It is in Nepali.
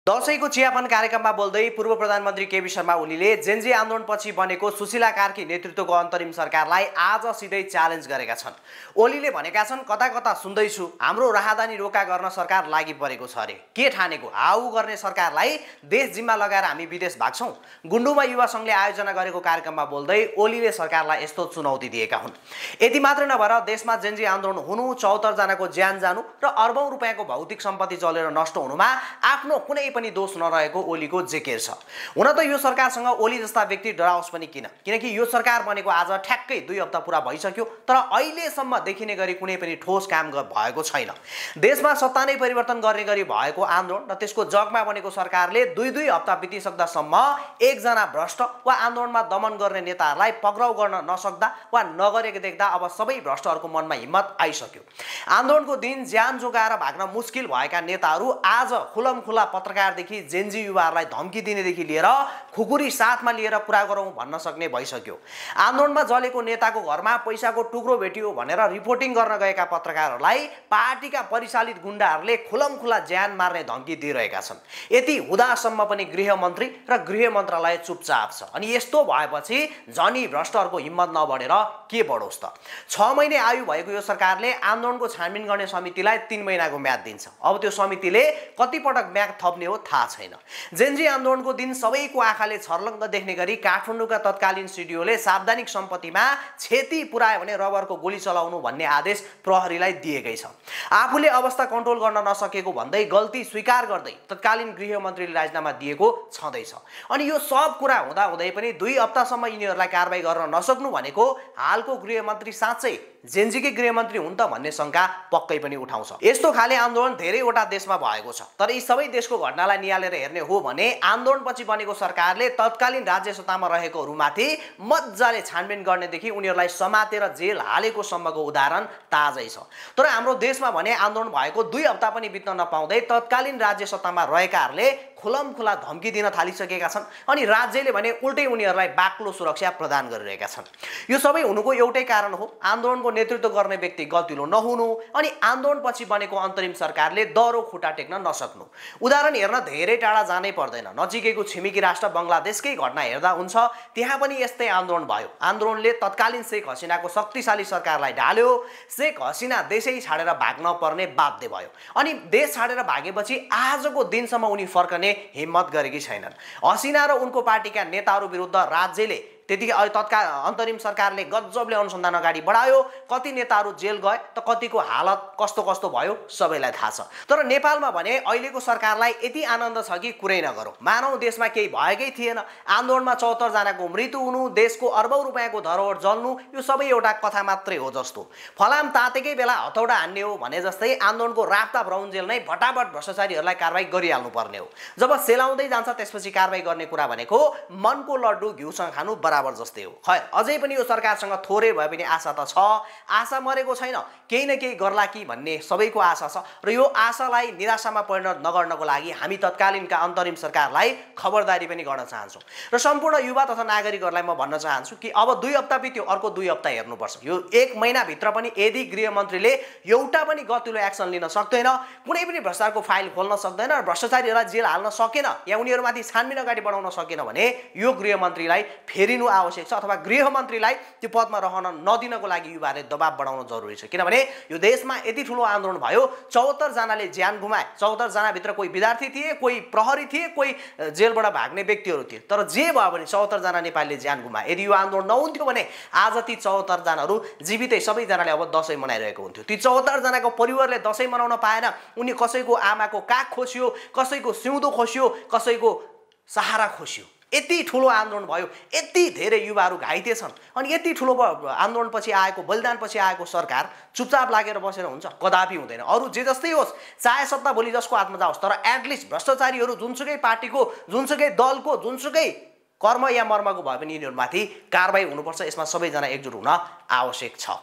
दशैंको चियापान कार्यक्रममा बोल्दै पूर्व प्रधानमन्त्री केपी शर्मा ओलीले जेनजी आन्दोलनपछि बनेको सुशीला कार्की नेतृत्वको अन्तरिम सरकारलाई आज सिधै च्यालेन्ज गरेका छन्। ओलीले भनेका छन्, कता कता सुन्दैछु हाम्रो राहदानी रोका गर्न सरकार लागि परेको छ अरे। के ठानेको हाउ गर्ने सरकारलाई देश जिम्मा लगाएर हामी विदेश भाग्छौं। गुण्डुमा युवा संघले आयोजना गरेको कार्यक्रममा बोल्दै ओलीले सरकारलाई यस्तो चुनौती दिएका हुन्। यति मात्र नभएर देशमा जेनजी आन्दोलन हुनु, 74 जनाको ज्यान जानु र अर्बौं रुपैयाँको भौतिक सम्पत्ति जलेर नष्ट हुनुमा आफ्नो कुनै पनि दोष नरहेको ओलीको जिकिर छ। हुन त यो सरकारसँग ओली जस्ता व्यक्ति डराओस् पनि किनकि यो सरकार बनेको आज ठ्याक्कै 2 हप्ता पूरा भइसक्यो, तर अहिलेसम्म देखिने गरी कुनै पनि ठोस काम भएको छैन। देशमा सत्ता नै परिवर्तन गर्ने गरी भएको आन्दोलन र त्यसको जगमा बनेको सरकारले 2 हप्ता बितिसक्दासम्म एकजना भ्रष्ट वा आन्दोलनमा दमन गर्ने नेताहरूलाई पक्राउ गर्न नसक्दा वा नगरेको देख्दा अब सबै भ्रष्टहरूको मनमा हिम्मत आइसक्यो। आन्दोलनको दिन ज्यान जोगाएर भाग्न मुस्किल भएका नेताहरू आज खुलमखुला पत्रकारदेखि जेनजी युवाहरूलाई धम्की दिनेदेखि लिएर खुकुरी साथमा लिएर कुरा गरौँ भन्न सक्ने भइसक्यो। आन्दोलनमा जलेको नेताको घरमा पैसाको टुक्रो भेटियो भनेर रिपोर्टिङ गर्न गएका पत्रकारहरूलाई पार्टीका परिचालित गुण्डाहरूले खुलमखुला ज्यान मार्ने धम्की दिइरहेका छन्। यति हुँदासम्म पनि गृहमन्त्री र गृह मन्त्रालय चुपचाप छ। अनि यस्तो भएपछि जनी भ्रष्टहरूको हिम्मत नबढेर के बढोस् त। 6 महिने आयु भएको यो सरकारले आन्दोलनको छानबिन गर्ने समितिलाई 3 महिनाको म्याद दिन्छ। अब त्यो समितिले कति पटक म्याद थप्ने हो थाहा छैन। जेनजी आन्दोलनको दिन सबैको आँखाले छर्लङ्ग देख्ने गरी काठमाडौँका तत्कालीन सिडिओले सार्वजनिक सम्पत्तिमा क्षति पुर्यायो भने रबरको गोली चलाउनु भन्ने आदेश प्रहरीलाई दिएकै छ। आफूले अवस्था कन्ट्रोल गर्न नसकेको भन्दै गल्ती स्वीकार गर्दै तत्कालीन गृहमन्त्रीले राजीनामा दिएको छँदैछ। अनि यो सब कुरा हुँदै पनि 2 हप्तासम्म यिनीहरूलाई कारबाही गर्न नसक्नु भनेको हालको गृहमन्त्री साँच्चै जेनजीकै गृहमन्त्री हुन् त भन्ने शंका पक्कै पनि उठाउँछ। यस्तो खाले आन्दोलन धेरैवटा देशमा भएको छ, तर यी सबै देशको घटनालाई नियालेर हेर्ने हो भने आन्दोलनपछि बनेको सरकारले तत्कालीन राज्य सत्तामा रहेकोहरूमाथि मज्जाले छानबिन गर्नेदेखि उनीहरूलाई समातेर जेल हालेको सम्मको उदाहरण ताजै छ। तर हाम्रो देशमा भने आन्दोलन भएको 2 हप्ता पनि बित्न नपाउँदै तत्कालीन राज्य सत्तामा रहेकाहरूले खुलमखुला धम्की दिन थालिसकेका छन्। अनि राज्यले भने उल्टै उनीहरूलाई बाक्लो सुरक्षा प्रदान गरिरहेका छन्। यो सबै हुनुको एउटै कारण हो, आन्दोलनको नेतृत्व गर्ने व्यक्ति गतिलो नहुनु अनि आन्दोलनपछि बनेको अन्तरिम सरकारले दह्रो खुट्टा टेक्न नसक्नु। उदाहरण हेर्न धेरै टाढा जानै पर्दैन, नजिकैको छिमेकी राष्ट्र बङ्गलादेशकै घटना हेर्दा हुन्छ। त्यहाँ पनि यस्तै आन्दोलन भयो। आन्दोलनले तत्कालीन शेख हसिनाको शक्तिशाली सरकारलाई ढाल्यो। शेख हसिना देशै छाडेर भाग्न पर्ने बाध्य भयो। अनि देश छाडेर भागेपछि आजको दिनसम्म उनी फर्कने हिम्मत गरेकी छैनन्। हसिना र उनको पार्टीका नेताहरू विरुद्ध राज्यले त्यतिकै तत्काल अन्तरिम सरकारले गजबले अनुसन्धान अगाडि बढायो। कति नेताहरू जेल गए त कतिको हालत कस्तो भयो सबैलाई थाहा छ। तर नेपालमा भने अहिलेको सरकारलाई यति आनन्द छ कि कुरै नगरौँ। मानव देशमा केही भएकै थिएन। आन्दोलनमा 74 जनाको मृत्यु हुनु, देशको अर्बौं रुपैयाँको धरोहर जल्नु, यो सबै एउटा कथा मात्रै हो जस्तो। फलाम तातेकै बेला हतौडा हान्ने हो भने जस्तै आन्दोलनको राप्ता ब्राउन्जेल नै फटाफट भ्रष्टाचारीहरूलाई कारबाही गरिहाल्नु पर्ने हो। जब सेलाउँदै जान्छ त्यसपछि कारबाही गर्ने कुरा भनेको मनको लड्डु घिउसँग खानु बराबर जस्तै हो। खै अझै पनि यो सरकारसँग थोरै भए पनि आशा त छ। आशा मरेको छैन, केही न केही गर्ला कि भन्ने सबैको आशा छ र यो आशालाई निराशामा परिणत नगर्नको लागि हामी तत्कालीनका अन्तरिम सरकारलाई खबरदारी पनि गर्न चाहन्छौँ। र सम्पूर्ण युवा तथा नागरिकहरूलाई म भन्न चाहन्छु कि अब 2 हप्ता बित्यो, अर्को 2 हप्ता हेर्नुपर्छ। यो 1 महिनाभित्र पनि यदि गृहमन्त्रीले एउटा पनि गतिलो एक्सन लिन सक्दैन, कुनै पनि भ्रष्टाचारको फाइल खोल्न सक्दैन र भ्रष्टाचारीहरूलाई जेल हाल्न सकेन या उनीहरूमाथि छानबिन अगाडि बढाउन सकेन भने यो गृहमन्त्रीलाई फेरिनु आवश्यक छ अथवा गृहमन्त्रीलाई त्यो पदमा रहन नदिनको लागि युवाहरूले दबाब बढाउन जरुरी छ। किनभने यो देशमा यति ठुलो आन्दोलन भयो, 74 जनाले ज्यान गुमाए। 74 जना भित्र कोही विद्यार्थी थिए, कोही प्रहरी थिए, कोही जेलबाट भाग्ने व्यक्तिहरू थिए। तर जे भयो भने 74 जना नेपालीले ज्यान गुमाए। यदि यो आन्दोलन नहुन्थ्यो भने आज ती 74 जनाहरू जीवितै सबैजनाले अब दशैं मनाइरहेको हुन्थ्यो। ती 74 जनाको परिवारले दशैं मनाउन पाएन। उनी कसैको आमाको काख खोसियो, कसैको सिउँदो खोसियो, कसैको सहारा खोसियो। यति ठुलो आन्दोलन भयो, यति धेरै युवाहरू घाइते छन्। अनि यति ठुलो आन्दोलनपछि आएको, बलिदानपछि आएको सरकार चुपचाप लागेर बसेर हुन्छ? कदापि हुँदैन। अरू जे जस्तै होस्, चाहे सत्ता भोलि जसको हातमा जाओस्, तर एटलिस्ट भ्रष्टाचारीहरू जुनसुकै पार्टीको, जुनसुकै दलको, जुनसुकै कर्म या मर्मको भए पनि यिनीहरूमाथि कारबाही हुनुपर्छ। यसमा सबैजना एकजुट हुन आवश्यक छ।